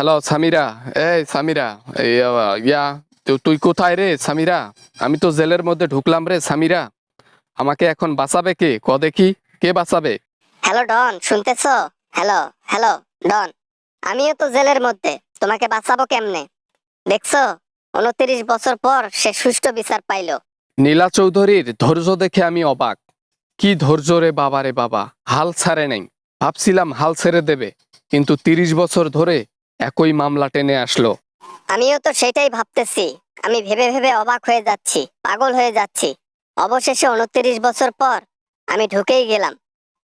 Hello Samira. এই সামিরা, এই ইয়া তুই কোথায় রে সামিরা? আমি তো জেলের মধ্যে ঢুকলাম রে সামিরা। আমাকে এখন বাঁচাবে কে? দেখি কে বাঁচাবে? হ্যালো ডন, শুনতেছো? হ্যালো হ্যালো ডন, আমিও তো জেলের মধ্যে, তোমাকে বাঁচাবো কেমনে? দেখছো, 29 বছর পর সে সুষ্ঠু বিচার পাইলো। নীলা চৌধুরীর ধৈর্য দেখে আমি অবাক। কি ধৈর্য রে বাবা, রে বাবা, হাল ছাড়ে নাই। ভাবছিলাম হাল ছেড়ে দেবে, কিন্তু 30 বছর ধরে একই মামলা টেনে আসলো। আমিও তো সেটাই ভাবতেছি। আমি ভেবে ভেবে অবাক হয়ে যাচ্ছি, পাগল হয়ে যাচ্ছি। অবশেষে 29 বছর পর আমি ঢুকেই গেলাম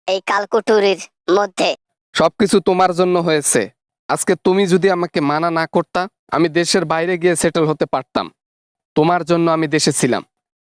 এই কালকুটুরির মধ্যে। সবকিছু তোমার জন্য হয়েছে। আজকে তুমি যদি আমাকে মানা না করতা, আমি দেশের বাইরে গিয়ে সেটেল হতে পারতাম। তোমার জন্য আমি দেশে ছিলাম।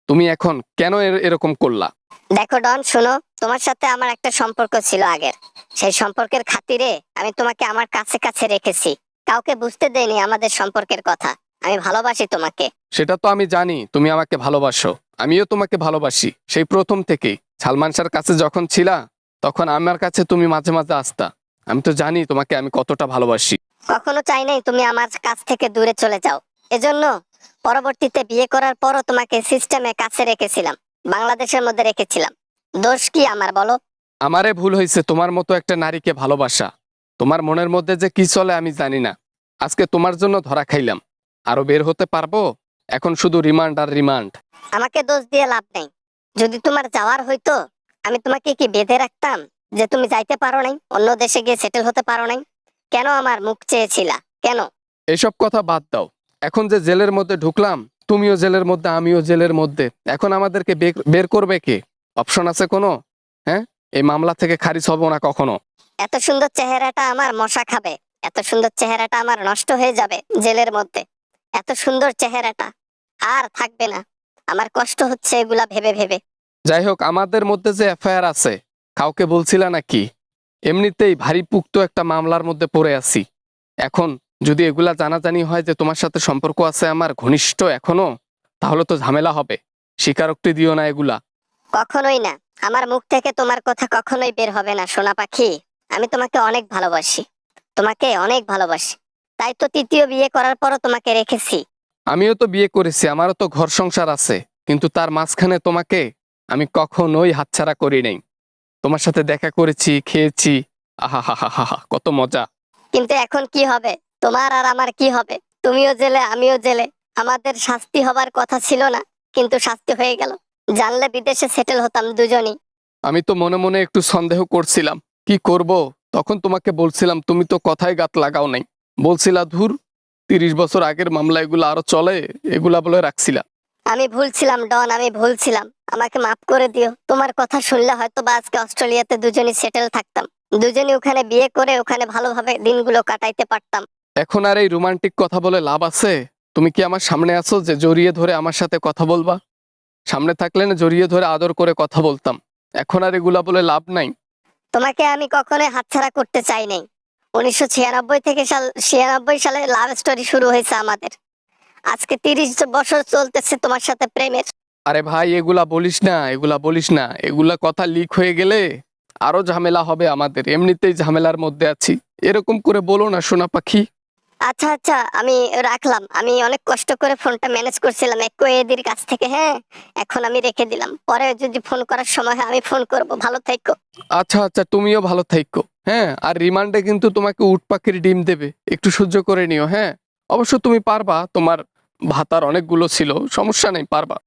তুমি এখন কেন এরকম করলা? দেখো ডন, শোনো, তোমার সাথে আমার একটা সম্পর্ক ছিল আগের। সেই সম্পর্কের খাতিরে আমি তোমাকে আমার কাছে কাছে রেখেছি। কাউকে বুঝতে দেইনি আমাদের সম্পর্কের কথা। আমি ভালোবাসি তোমাকে। সেটা তো আমি জানি তুমি আমাকে ভালোবাসো। আমিও তোমাকে ভালোবাসি সেই প্রথম থেকেই। সালমান শাহর কাছে যখন ছিলা, তখন আমার কাছে তুমি মাঝে মাঝে আসতা। আমি তো জানি তোমাকে আমি কতটা ভালোবাসি। কখনো চাই নাই তুমি আমার কাছ থেকে দূরে চলে যাও। এজন্য পরবর্তীতে বিয়ে করার পরও তোমাকে সিস্টেমে কাছে রেখেছিলাম, বাংলাদেশের মধ্যে রেখেছিলাম। দোষ কি আমার বলো? আমারে ভুল হয়েছে তোমার মতো একটা নারীকে ভালোবাসা। তোমার মনের মধ্যে যে কি চলে আমি জানি না। আজকে তোমার জন্য ধরা খাইলাম। আরো বের হতে পারবো? এখন শুধু রিমান্ড আর রিমান্ড। আমাকে দোষ দিয়ে লাভ নেই। যদি তোমার যাওয়ার হইতো, আমি তোমাকে কি বেঁধে রাখতাম যে তুমি যাইতে পারো নাই, অন্য দেশে গিয়ে সেটেল হতে পারো নাই? কেন আমার মুখ চেয়েছিলা? কেন? এসব কথা বাদ দাও। এখন যে জেলের মধ্যে ঢুকলাম, তুমিও জেলের মধ্যে আমিও জেলের মধ্যে, এখন আমাদেরকে বের করবে কে? অপশন আছে কোনো? হ্যাঁ, এই মামলা থেকে খারিজ হব না কখনো। এত সুন্দর চেহারাটা আমার মশা খাবে। এত সুন্দর চেহারাটা আমার নষ্ট হয়ে যাবে জেলের মধ্যে। এত সুন্দর চেহারাটা আর থাকবে না। আমার কষ্ট হচ্ছে এগুলা ভেবে ভেবে। যাই হোক, আমাদের মধ্যে যে এফআইআর আছে, কাউকে বলছিলা নাকি? এমনিতেই ভারী পুক্ত একটা মামলার মধ্যে পড়ে আছি। এখন যদি এগুলা জানাজানি হয় যে তোমার সাথে সম্পর্ক আছে আমার ঘনিষ্ঠ এখনো, তাহলে তো ঝামেলা হবে। স্বীকারোক্তি দিও না এগুলা। কখনোই না। আমার মুখ থেকে তোমার কথা কখনোই বের হবে না সোনা পাখি। আমি তোমাকে অনেক ভালোবাসি, তোমাকে অনেক ভালোবাসি। তাই তো তৃতীয় বিয়ে করার পরও তোমাকে রেখেছি। আমিও তো বিয়ে করেছি, আমারও তো ঘর সংসার আছে, কিন্তু তার মাঝখানে তোমাকে আমি কখনোই হাতছাড়া করি নাই। তোমার সাথে দেখা করেছি, খেয়েছি। আহা হা হা হা হা, কত মজা। কিন্তু এখন কি হবে? তোমার আর আমার কি হবে? তুমিও জেলে, আমিও জেলে। আমাদের শাস্তি হবার কথা ছিল না, কিন্তু শাস্তি হয়ে গেল। জানলে বিদেশে সেটেল হতাম দুজনই। আমি তো মনে মনে একটু সন্দেহ করছিলাম কি করব। তখন তোমাকে বলছিলাম, তুমি তো কথাই গাত লাগাও নাই। বলছিলা ধুর, 30 বছর আগের মামলা এগুলা আরো চলে, এগুলা বলে রাখছিলা। আমি ভুলছিলাম ডন, আমি ভুলছিলাম। আমাকে মাফ করে দিও। তোমার কথা শুনলে হয়তো বা আজকে অস্ট্রেলিয়াতে দুজনই সেটেল থাকতাম। দুজনই ওখানে বিয়ে করে ওখানে ভালোভাবে দিনগুলো কাটাইতে পারতাম। এখন আর এই রোমান্টিক কথা বলে লাভ আছে? তুমি কি আমার সামনে আছো যে জড়িয়ে ধরে আমার সাথে কথা বলবা? সামনে থাকলে না জড়িয়ে ধরে আদর করে কথা বলতাম। এখন আর এগুলা বলে লাভ নাই। তোমাকে আমি কখনোই হাতছাড়া করতে চাই নাই। 1996 সালে লাভ স্টোরি শুরু হয়েছে আমাদের। আজকে 30 বছর চলতেছে তোমার সাথে প্রেমের। আরে ভাই, এগুলা বলিস না, এগুলা বলিস না। এগুলা কথা লিক হয়ে গেলে আরো ঝামেলা হবে আমাদের। এমনিতেই ঝামেলার মধ্যে আছি। এরকম করে বলো না সোনা পাখি। আচ্ছা আচ্ছা, আমি রাখলাম। আমি অনেক কষ্ট করে ফোনটা ম্যানেজ করছিলাম একদির কাছ থেকে। হ্যাঁ, এখন আমি রেখে দিলাম। পরে যদি ফোন করার সময় হয় আমি ফোন করব। ভালো থেকো। আচ্ছা আচ্ছা, তুমিও ভালো থাইকো। হ্যাঁ, আর রিমান্ডে কিন্তু তোমাকে উট পাখির ডিম দেবে, একটু সহ্য করে নিও। হ্যাঁ, অবশ্য তুমি পারবা, তোমার ভাতার অনেকগুলো ছিল, সমস্যা নেই, পারবা।